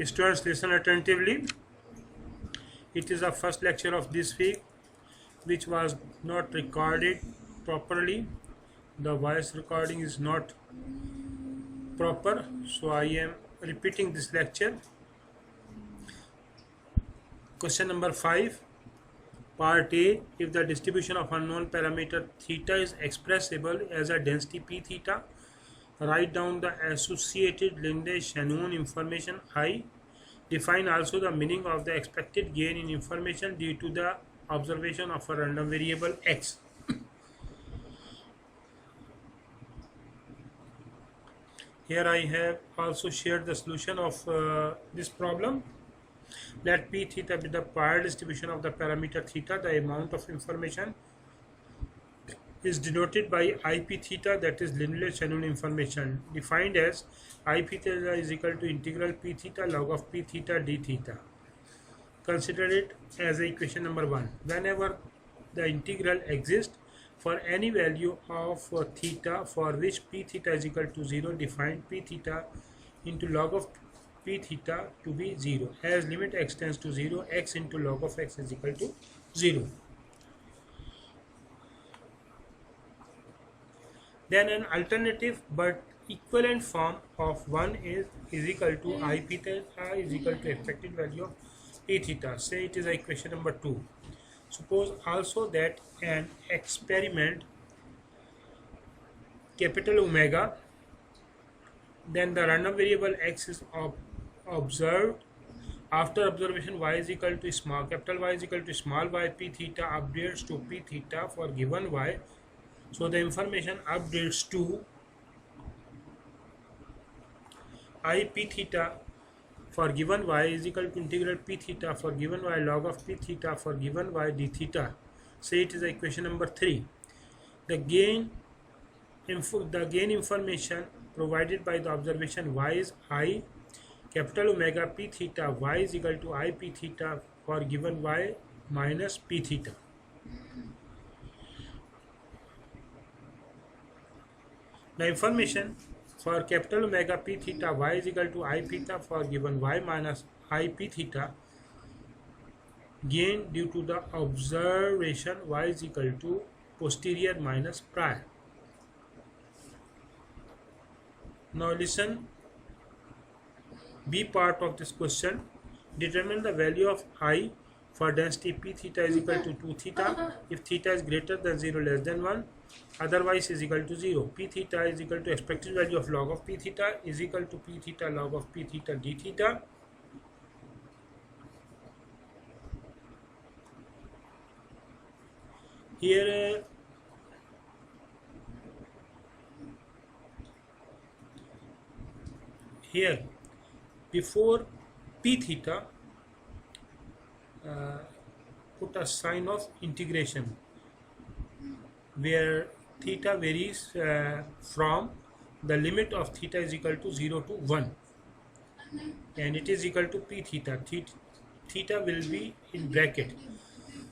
Students, listen attentively. It is the first lecture of this week which was not recorded properly. The voice recording is not proper, so I am repeating this lecture. Question number 5, part A. If the distribution of unknown parameter theta is expressible as a density p theta, write down the associated Linde-Shannon information I. Define also the meaning of the expected gain in information due to the observation of a random variable x. Here I have also shared the solution of this problem. Let p theta be the prior distribution of the parameter theta. The amount of information is denoted by ip theta, that is Linde-Shannon information, defined as ip theta is equal to integral p theta log of p theta d theta. Consider it as equation number 1. Whenever the integral exists for any value of theta for which p theta is equal to 0, define p theta into log of p theta to be 0, as limit x tends to 0, x into log of x is equal to 0. Then an alternative but equivalent form of 1 is equal to I p theta is equal to expected value of p theta. Say it is equation number 2. Suppose also that an experiment capital omega, then the random variable x is observed. After observation y is equal to small capital Y is equal to small y, p theta updates to p theta for given y. So the information updates to I p theta for given y is equal to integral p theta for given y log of p theta for given y d theta. Say it is equation number 3. The gain information provided by the observation y is I capital omega p theta y is equal to I p theta for given y minus p theta. The information for capital omega p theta y is equal to I theta for given y minus I p theta, gain due to the observation y is equal to posterior minus prior. Now listen, B part of this question. Determine the value of I for density p theta is equal to 2 theta if theta is greater than 0 less than 1, otherwise is equal to 0. P theta is equal to expected value of log of p theta is equal to p theta log of p theta d theta. Here before p theta put a sign of integration where theta varies from the limit of theta is equal to 0 to 1, and it is equal to p theta. Theta will be in bracket,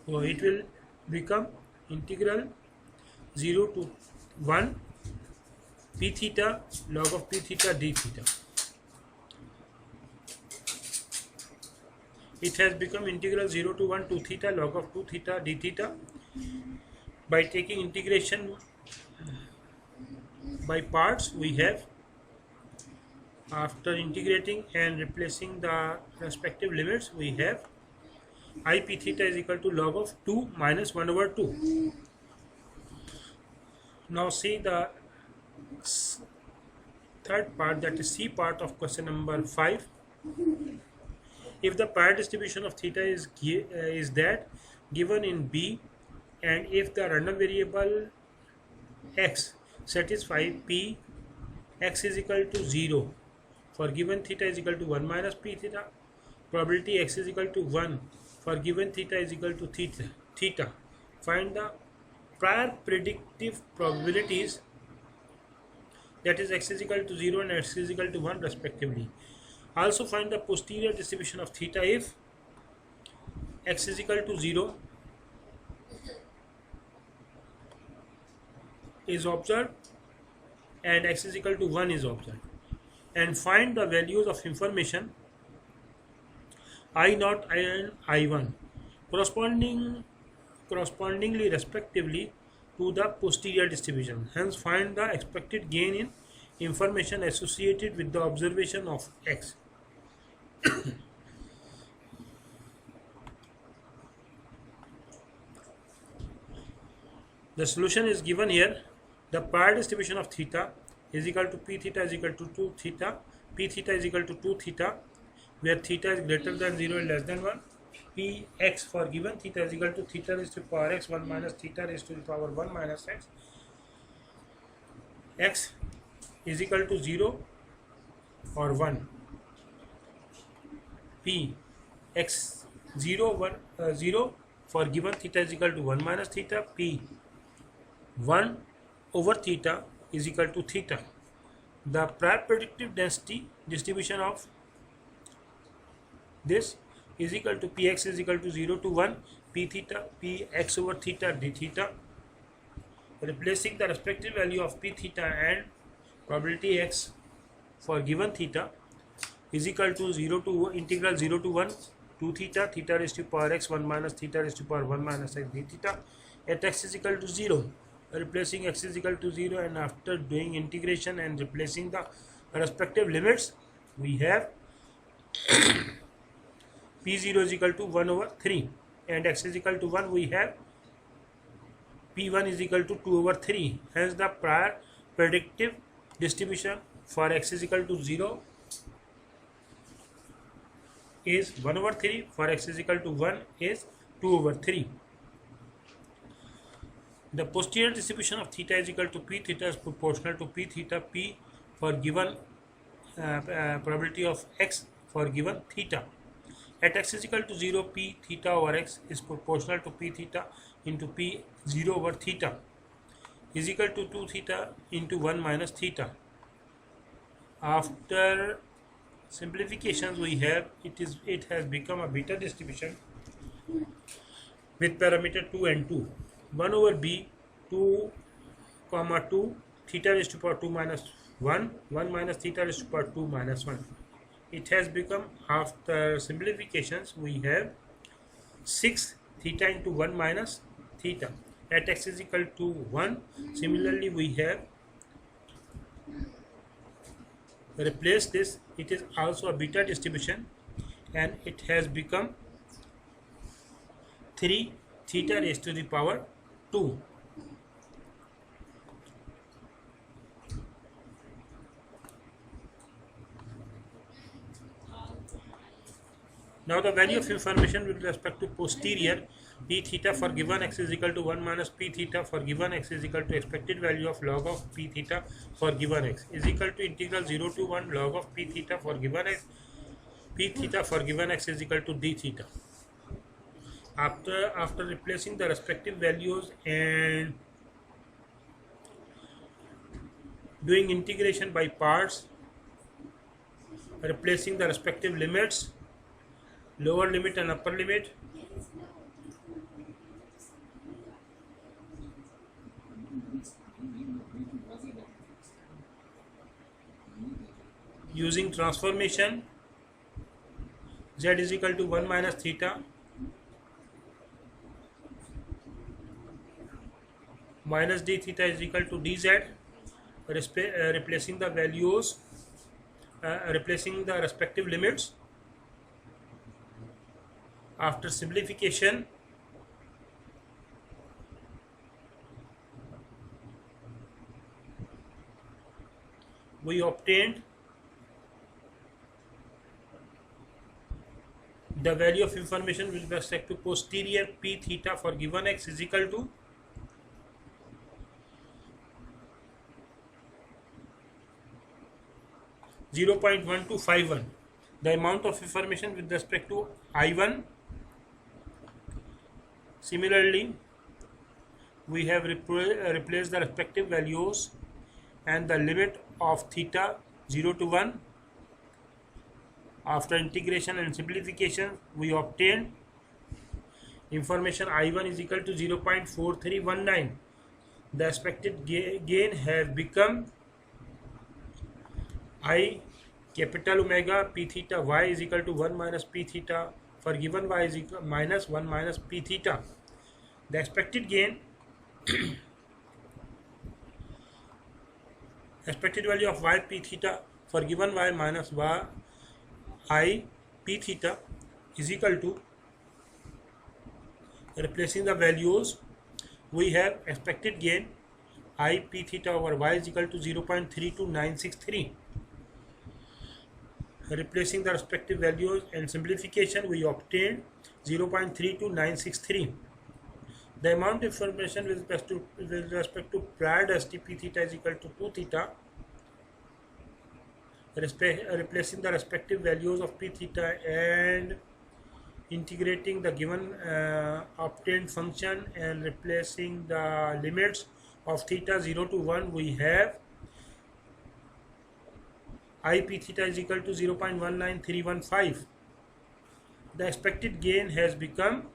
so it will become integral 0 to 1 p theta log of p theta d theta. It has become integral 0 to 1 2 theta log of 2 theta d theta. By taking integration by parts, we have, after integrating and replacing the respective limits, we have I p theta is equal to log of 2 minus 1 over 2. Now see the third part, that is C part of question number 5. If the prior distribution of theta is that given in B, and if the random variable x satisfy p x is equal to 0 for given theta is equal to 1 minus p theta, probability x is equal to 1 for given theta is equal to theta. Find the prior predictive probabilities, that is x is equal to 0 and x is equal to 1 respectively. Also find the posterior distribution of theta if x is equal to 0 is observed and x is equal to 1 is observed, and find the values of information I naught and I1 correspondingly respectively to the posterior distribution. Hence, find the expected gain in information associated with the observation of x. The solution is given here. The prior distribution of theta is equal to p theta is equal to 2 theta, p theta is equal to 2 theta, where theta is greater than 0 and less than 1. Px for given theta is equal to theta raised to the power x 1 minus theta raised to the power 1 minus x. X is equal to 0 or 1. P x 0 1 0 for given theta is equal to 1 minus theta. P 1 over theta is equal to theta. The prior predictive density distribution of this is equal to Px is equal to 0 to 1 P theta Px over theta d theta. Replacing the respective value of P theta and probability x for given theta is equal to 0 to integral 0 to 1 2 theta theta raised to power x 1 minus theta raised to power 1 minus x d theta at x is equal to 0. Replacing x is equal to 0, and after doing integration and replacing the respective limits, we have p0 is equal to 1 over 3 and x is equal to 1. We have p1 is equal to 2 over 3. Hence the prior predictive distribution for x is equal to 0 is 1 over 3, for x is equal to 1 is 2 over 3. The posterior distribution of theta is equal to p theta is proportional to p theta. P for given probability of x for given theta. At x is equal to 0, p theta over x is proportional to p theta into p 0 over theta is equal to 2 theta into 1 minus theta. After simplifications, we have it has become a beta distribution with parameter 2 and 2. 1 over b 2 comma 2 theta raised to power 2 minus 1 1 minus theta raised to power 2 minus 1. It has become, after simplifications, we have 6 theta into 1 minus theta at x is equal to 1. Similarly, we have replaced this. It is also a beta distribution and it has become 3 theta raised to the power 2. Now the value of information with respect to posterior p theta for given x is equal to 1 minus p theta for given x is equal to expected value of log of p theta for given x is equal to integral 0 to 1 log of p theta for given x. P theta for given x is equal to d theta. After replacing the respective values and doing integration by parts, replacing the respective limits, lower limit and upper limit, using transformation, z is equal to 1 minus theta minus d theta is equal to dz, replacing the values, replacing the respective limits. After simplification, we obtained the value of information with respect to posterior p theta for given x is equal to 0.1251. The amount of information with respect to I1. Similarly, we have replaced the respective values and the limit of theta 0 to 1. After integration and simplification, we obtained information I1 is equal to 0.4319. The expected gain has become I capital omega p theta y is equal to 1 minus p theta for given y is equal minus 1 minus p theta. The expected gain, expected value of y p theta for given y minus y I p theta is equal to, replacing the values, we have expected gain I p theta over y is equal to 0.32963. Replacing the respective values and simplification, we obtained 0.32963. The amount of information with respect to prior density p theta is equal to 2 theta. Replacing the respective values of p theta and integrating the given obtained function and replacing the limits of theta 0 to 1, we have I p theta is equal to 0.19315. The expected gain has become,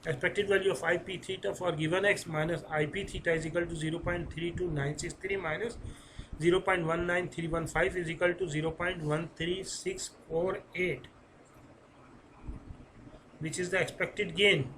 expected value of I p theta for given x minus I p theta is equal to 0.32963 minus 0.19315 is equal to 0.13648, which is the expected gain.